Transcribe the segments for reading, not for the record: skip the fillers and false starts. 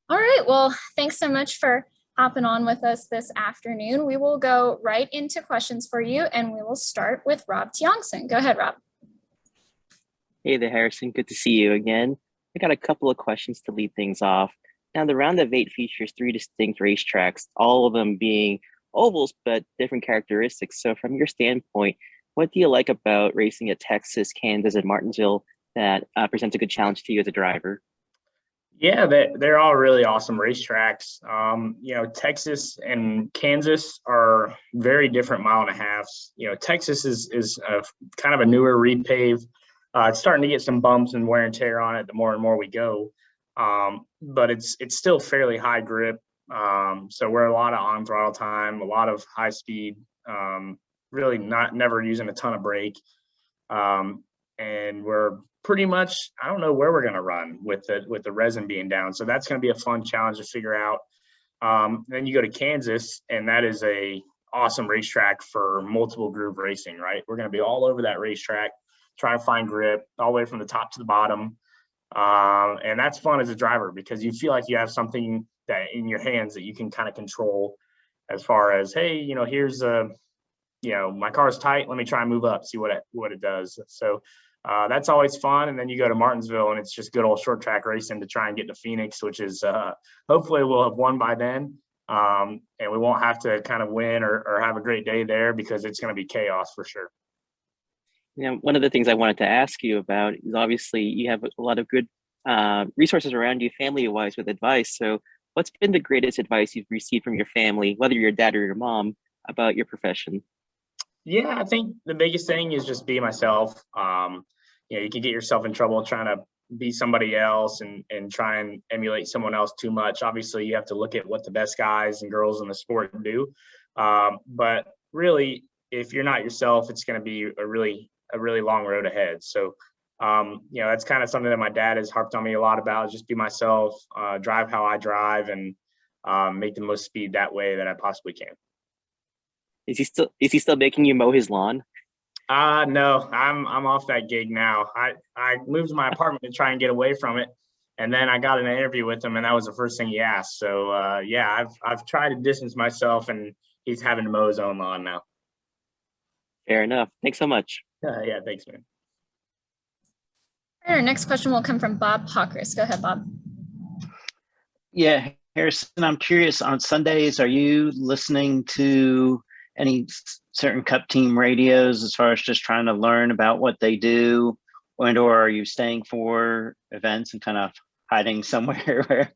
All right. Well, thanks so much for hopping on with us this afternoon. We will go right into questions for you, and we will start with Rob Tiongson. Go ahead, Rob. Hey there, Harrison. Good to see you again. I got a couple of questions to lead things off. Now, the round of eight features three distinct racetracks, all of them being ovals, but different characteristics. So, from your standpoint, what do you like about racing at Texas, Kansas, and Martinsville that presents a good challenge to you as a driver? Yeah, they're all really awesome racetracks. Texas and Kansas are very different mile and a halves. Texas is a, kind of a newer repave. It's starting to get some bumps and wear and tear on it the more and more we go. But it's still fairly high grip. So we're a lot of on throttle time, a lot of high speed. Really not never using a ton of brake. And we're pretty much, I don't know where we're going to run with the resin being down. So that's going to be a fun challenge to figure out. Then you go to Kansas, and that is a awesome racetrack for multiple groove racing, right? We're going to be all over that racetrack, trying to find grip all the way from the top to the bottom. And that's fun as a driver because you feel like you have something that in your hands that you can kind of control as far as, hey, here's my car's tight. Let me try and move up, see what it does. So that's always fun. And then you go to Martinsville, and it's just good old short track racing to try and get to Phoenix, which is hopefully we'll have won by then. And we won't have to kind of win or have a great day there because it's going to be chaos for sure. One of the things I wanted to ask you about is obviously you have a lot of good resources around you, family-wise, with advice. So, what's been the greatest advice you've received from your family, whether your dad or your mom, about your profession? Yeah, I think the biggest thing is just be myself. You can get yourself in trouble trying to be somebody else and try and emulate someone else too much. Obviously, you have to look at what the best guys and girls in the sport do. But really, if you're not yourself, it's going to be a really long road ahead. So, that's kind of something that my dad has harped on me a lot about, just be myself, drive how I drive, and make the most speed that way that I possibly can. Is he still making you mow his lawn? No, I'm off that gig now. I moved to my apartment to try and get away from it, and then I got an interview with him, and that was the first thing he asked. So yeah, I've tried to distance myself, and he's having to mow his own lawn now. Fair enough. Thanks so much. Yeah, thanks, man. Our next question will come from Bob Hawkers. Go ahead, Bob. Yeah, Harrison, I'm curious, on Sundays, are you listening to any certain cup team radios as far as just trying to learn about what they do, or are you staying for events and kind of hiding somewhere where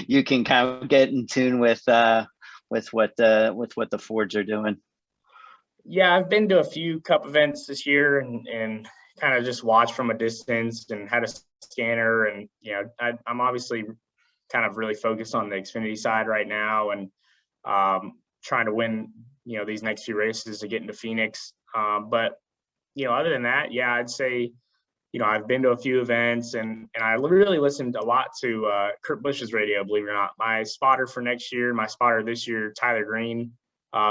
you can kind of get in tune with what the Fords are doing? Yeah, I've been to a few cup events this year and kind of just watched from a distance and had a scanner. And, I'm obviously kind of really focused on the Xfinity side right now and trying to win, these next few races to get into Phoenix. But, other than that, yeah, I'd say, I've been to a few events and I really listened a lot to Kurt Busch's radio, believe it or not. My spotter for next year, my spotter this year, Tyler Green,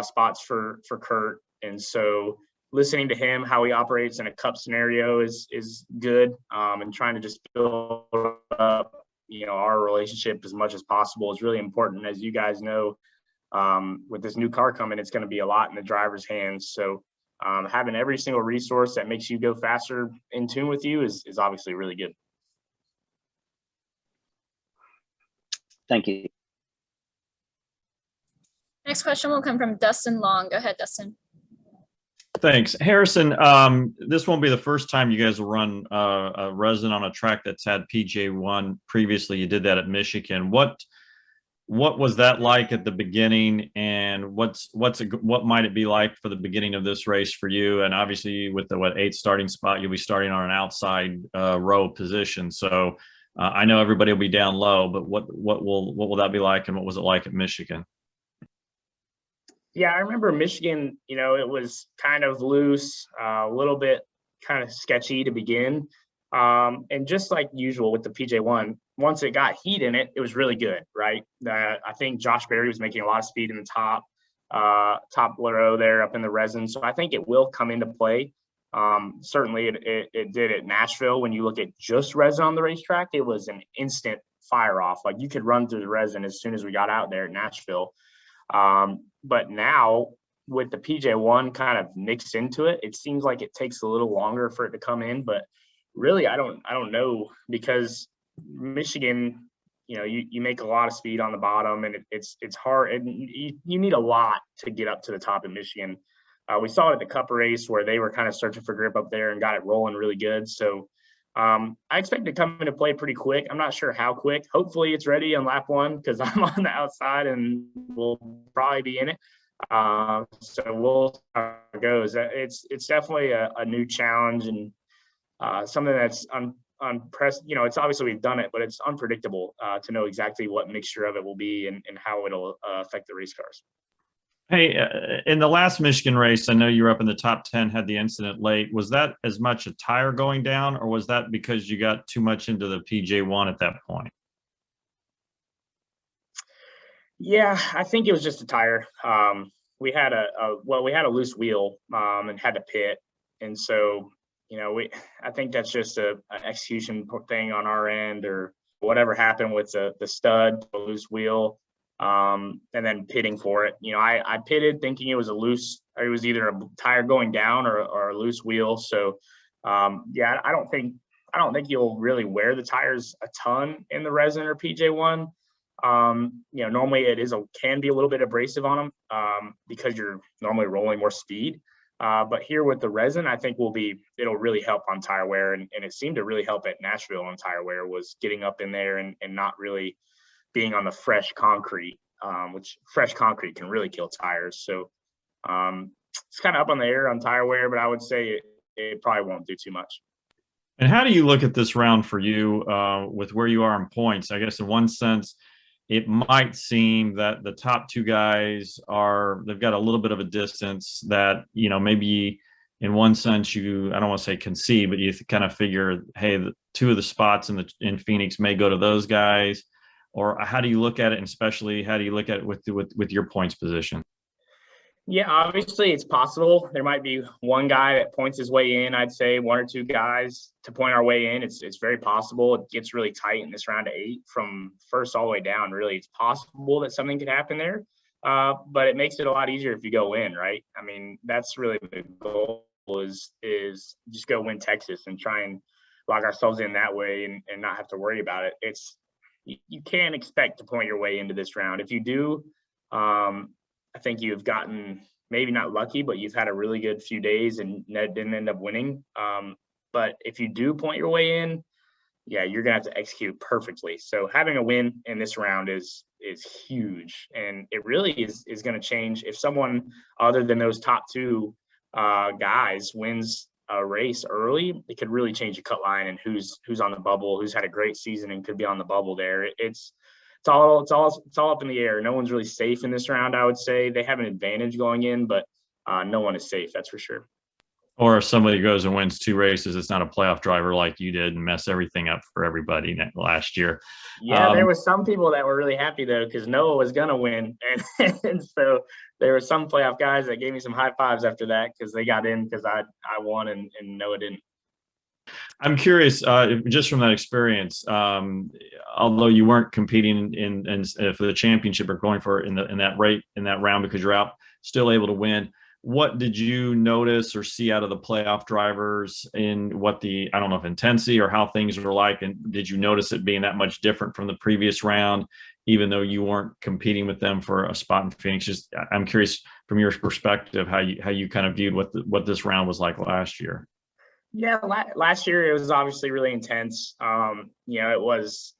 spots for Kurt. And so listening to him, how he operates in a cup scenario is good. And trying to just build up, our relationship as much as possible is really important. As you guys know, with this new car coming, it's going to be a lot in the driver's hands. So having every single resource that makes you go faster in tune with you is obviously really good. Thank you. Next question will come from Dustin Long. Go ahead, Dustin. Thanks. Harrison, this won't be the first time you guys will run a resin on a track that's had PJ1 previously. You did that at Michigan. What was that like at the beginning, and what might it be like for the beginning of this race for you? And obviously with the eighth starting spot, you'll be starting on an outside row position. So I know everybody will be down low, but what will that be like, and what was it like at Michigan? Yeah, I remember Michigan, it was kind of loose, a little bit kind of sketchy to begin. And just like usual with the PJ1, once it got heat in it, it was really good, right? I think Josh Berry was making a lot of speed in the top row there up in the resin. So I think it will come into play. Certainly it did at Nashville. When you look at just resin on the racetrack, it was an instant fire off. Like you could run through the resin as soon as we got out there at Nashville. But now with the PJ1 kind of mixed into it, it seems like it takes a little longer for it to come in. But really, I don't know, because Michigan, you make a lot of speed on the bottom, and it's hard, and you need a lot to get up to the top in Michigan. We saw it at the Cup race where they were kind of searching for grip up there and got it rolling really good. So I expect to come into play pretty quick. I'm not sure how quick. Hopefully it's ready on lap 1 because I'm on the outside and we'll probably be in it. So we'll see how it goes. It's definitely a new challenge and something that's unprecedented. It's obviously we've done it, but it's unpredictable to know exactly what mixture of it will be and how it'll affect the race cars. Hey, in the last Michigan race, I know you were up in the top 10, had the incident late. Was that as much a tire going down, or was that because you got too much into the PJ1 at that point? Yeah, I think it was just a tire. We had a loose wheel and had to pit. And so, I think that's just an execution thing on our end, or whatever happened with the stud, the loose wheel. And then pitting for it. I pitted thinking it was it was either a tire going down or a loose wheel. So, yeah, I don't think you'll really wear the tires a ton in the resin or PJ1. Normally it can be a little bit abrasive on them because you're normally rolling more speed. But here with the resin, I think it'll really help on tire wear. And it seemed to really help at Nashville on tire wear, was getting up in there and not really being on the fresh concrete, which fresh concrete can really kill tires. So it's kind of up on the air on tire wear, but I would say it probably won't do too much. And how do you look at this round for you with where you are in points? I guess in one sense, it might seem that the top 2 guys they've got a little bit of a distance that, maybe in one sense I don't want to say concede, but you kind of figure, hey, the 2 of the spots in Phoenix may go to those guys. Or how do you look at it, and especially how do you look at it with your points position? Yeah, obviously it's possible. There might be one guy that points his way in. I'd say 1 or 2 guys to point our way in. It's very possible. It gets really tight in this round of 8 from first all the way down. Really, it's possible that something could happen there. But it makes it a lot easier if you go in, right? I mean, that's really the goal is just go win Texas and try and lock ourselves in that way and not have to worry about it. You can't expect to point your way into this round. If you do, I think you've gotten maybe not lucky, but you've had a really good few days and didn't end up winning. But if you do point your way in, yeah, you're gonna have to execute perfectly. So having a win in this round is huge, and it really is going to change if someone other than those top 2 guys wins a race early. It could really change the cut line and who's on the bubble, who's had a great season and could be on the bubble there. It's all up in the air. No one's really safe in this round. I would say they have an advantage going in, but no one is safe. That's for sure. Or if somebody goes and wins 2 races, it's not a playoff driver like you did and mess everything up for everybody last year. Yeah, there were some people that were really happy though, because Noah was gonna win, and so there were some playoff guys that gave me some high fives after that because they got in because I won and Noah didn't. I'm curious, just from that experience, although you weren't competing in for the championship or going for it in that round because you're out, still able to win. What did you notice or see out of the playoff drivers in I don't know if intensity or how things were like, and did you notice it being that much different from the previous round, even though you weren't competing with them for a spot in Phoenix? Just, I'm curious from your perspective how you kind of viewed what this round was like last year. Yeah, last year it was obviously really intense. It was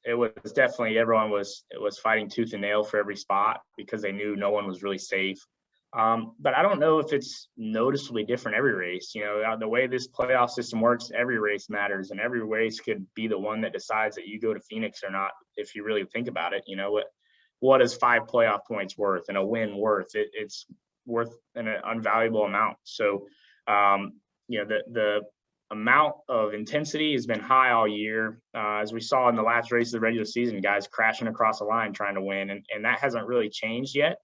definitely everyone was fighting tooth and nail for every spot because they knew no one was really safe. But I don't know if it's noticeably different every race. The way this playoff system works, every race matters, and every race could be the one that decides that you go to Phoenix or not. If you really think about it, what is 5 playoff points worth and a win worth? It's worth an unvaluable amount. So, the amount of intensity has been high all year. As we saw in the last race of the regular season, guys crashing across the line trying to win, and that hasn't really changed yet.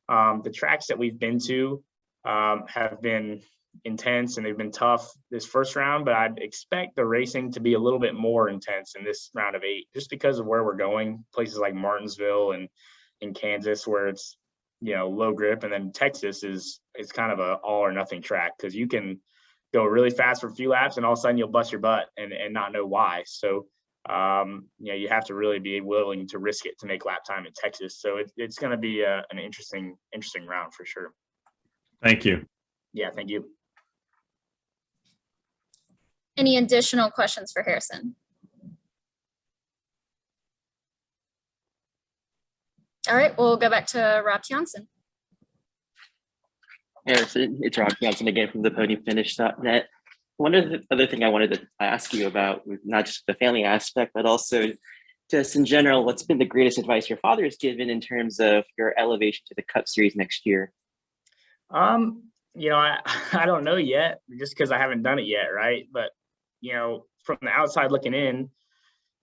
The tracks that we've been to have been intense and they've been tough this first round, but I'd expect the racing to be a little bit more intense in this round of 8, just because of where we're going. Places like Martinsville and in Kansas, where it's, low grip, and then Texas is kind of a all or nothing track, because you can go really fast for a few laps and all of a sudden you'll bust your butt and not know why. So you have to really be willing to risk it to make lap time in Texas. So it's going to be an interesting round for sure. Thank you. Yeah, thank you. Any additional questions for Harrison? All right, we'll go back to Rob Tiongson. Harrison, it's Rob Johnson again from the podiumfinish.net. One of the other thing I wanted to ask you about, not just the family aspect, but also just in general, what's been the greatest advice your father has given in terms of your elevation to the Cup Series next year? I don't know yet, just because I haven't done it yet, right? But, from the outside looking in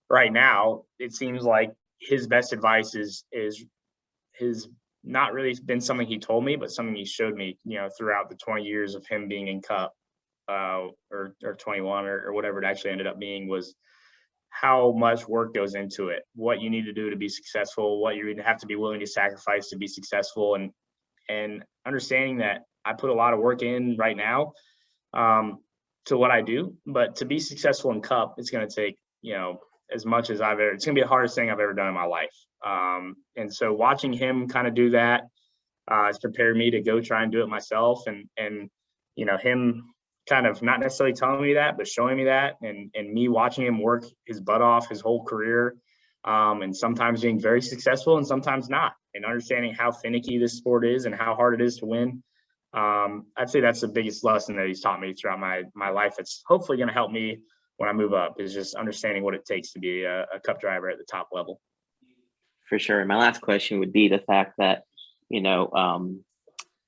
right now, it seems like his best advice is not really been something he told me, but something he showed me, throughout the 20 years of him being in Cup, or 21 or whatever it actually ended up being, was how much work goes into it, what you need to do to be successful, what you have to be willing to sacrifice to be successful, and understanding that I put a lot of work in right now to what I do, but to be successful in Cup, it's going to take, as much as it's going to be the hardest thing I've ever done in my life. And so watching him kind of do that has prepared me to go try and do it myself. And him kind of not necessarily telling me that, but showing me that, and me watching him work his butt off his whole career, and sometimes being very successful and sometimes not, and understanding how finicky this sport is and how hard it is to win. I'd say that's the biggest lesson that he's taught me throughout my life. It's hopefully going to help me when I move up, is just understanding what it takes to be a Cup driver at the top level. For sure. My last question would be the fact that, not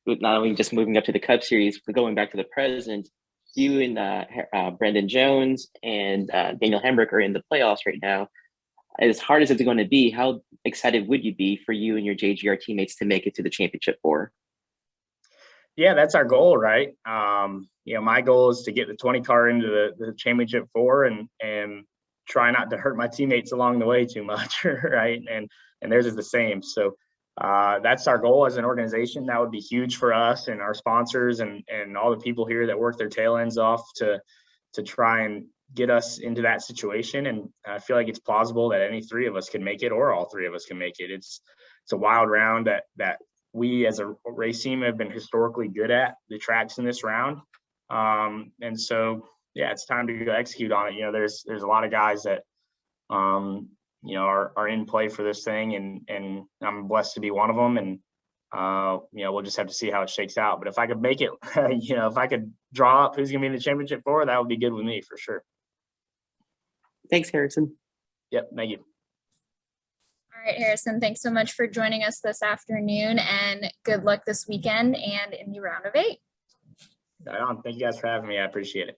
only just moving up to the Cup Series, but going back to the present, you and Brandon Jones and Daniel Hemrick are in the playoffs right now. As hard as it's going to be, how excited would you be for you and your JGR teammates to make it to the championship 4? Yeah, that's our goal, right? My goal is to get the 20 car into the championship 4 and try not to hurt my teammates along the way too much, right? And theirs is the same. So that's our goal as an organization. That would be huge for us and our sponsors and all the people here that work their tail ends off to try and get us into that situation. And I feel like it's plausible that any 3 of us can make it, or all 3 of us can make it. It's a wild round that we as a race team have been historically good at, the tracks in this round. And so, yeah, it's time to go execute on it. There's a lot of guys that, are in play for this thing, and I'm blessed to be one of them. And, we'll just have to see how it shakes out. But if I could make it, if I could draw up who's going to be in the championship 4, that would be good with me for sure. Thanks, Harrison. Yep. Thank you. All right, Harrison, thanks so much for joining us this afternoon, and good luck this weekend and in the round of 8. Right on. Thank you guys for having me. I appreciate it.